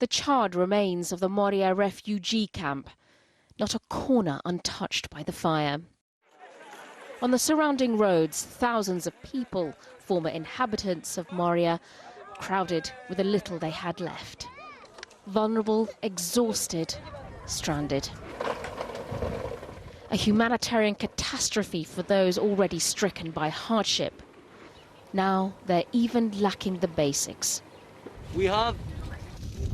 The charred remains of the Moria Refugee camp, not a corner untouched by the fire. On the surrounding roads, thousands of people, former inhabitants of Moria, crowded with the little they had left. Vulnerable, exhausted, stranded. A humanitarian catastrophe for those already stricken by hardship. Now they're even lacking the basics. We have,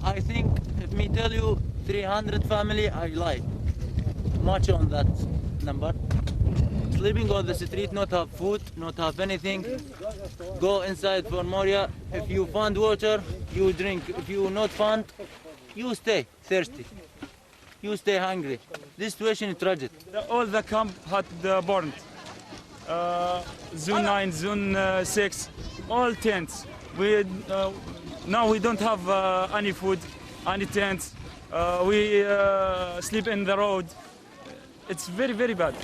I think, if me tell you, 300 family, I lie. Much on that number. Sleeping on the street, not have food, not have anything. Go inside for Moria. If you find water, you drink. If you not find, you stay thirsty. You stay hungry. This situation is tragic. All the camp had burned. Zone 9, Zone 6, all tents. Now we don't have any food, any tents. We sleep in the road. It's very, very bad.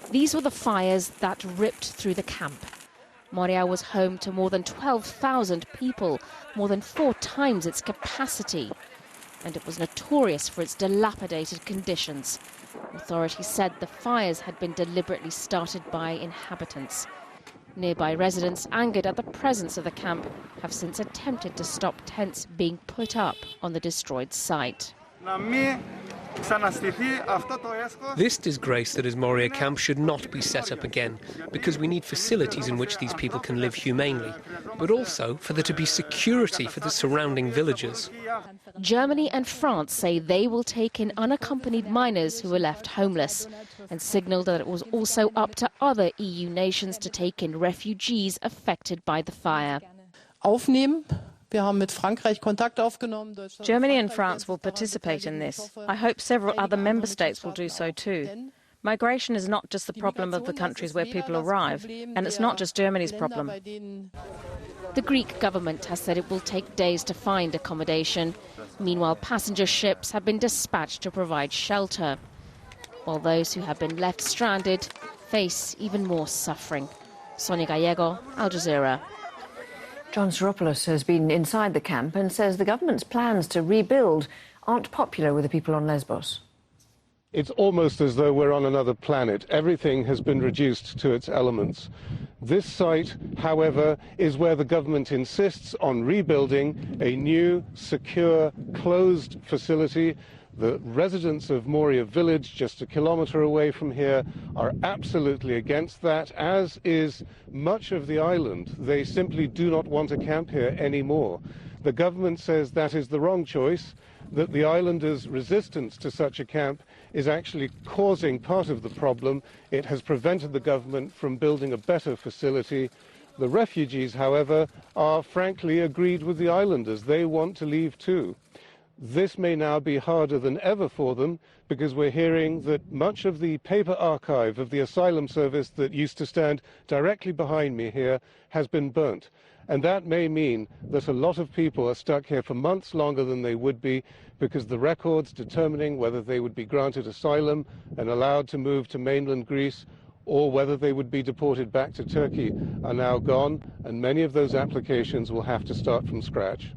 These were the fires that ripped through the camp. Moria was home to more than 12,000 people, more than 4 times its capacity. And it was notorious for its dilapidated conditions. Authorities said the fires had been deliberately started by inhabitants. Nearby residents, angered at the presence of the camp, have since attempted to stop tents being put up on the destroyed site. This disgrace that is Moria camp should not be set up again, because we need facilities in which these people can live humanely, but also for there to be security for the surrounding villages. Germany and France say they will take in unaccompanied minors who were left homeless, and signalled that it was also up to other EU nations to take in refugees affected by the fire. Germany and France will participate in this. I hope several other member states will do so too. Migration is not just the problem of the countries where people arrive, and it's not just Germany's problem. The Greek government has said it will take days to find accommodation. Meanwhile, passenger ships have been dispatched to provide shelter, while those who have been left stranded face even more suffering. Sonia Gallego, Al Jazeera. John Soropoulos has been inside the camp and says the government's plans to rebuild aren't popular with the people on Lesbos. It's almost as though we're on another planet. Everything has been reduced to its elements. This site, however, is where the government insists on rebuilding a new, secure, closed facility. The residents of Moria village, just a kilometre away from here, are absolutely against that, as is much of the island. They simply do not want a camp here anymore. The government says that is the wrong choice, that the islanders' resistance to such a camp is actually causing part of the problem. It has prevented the government from building a better facility. The refugees, however, are frankly agreed with the islanders. They want to leave too. This may now be harder than ever for them, because we're hearing that much of the paper archive of the asylum service that used to stand directly behind me here has been burnt. And that may mean that a lot of people are stuck here for months longer than they would be, because the records determining whether they would be granted asylum and allowed to move to mainland Greece, or whether they would be deported back to Turkey, are now gone, and many of those applications will have to start from scratch.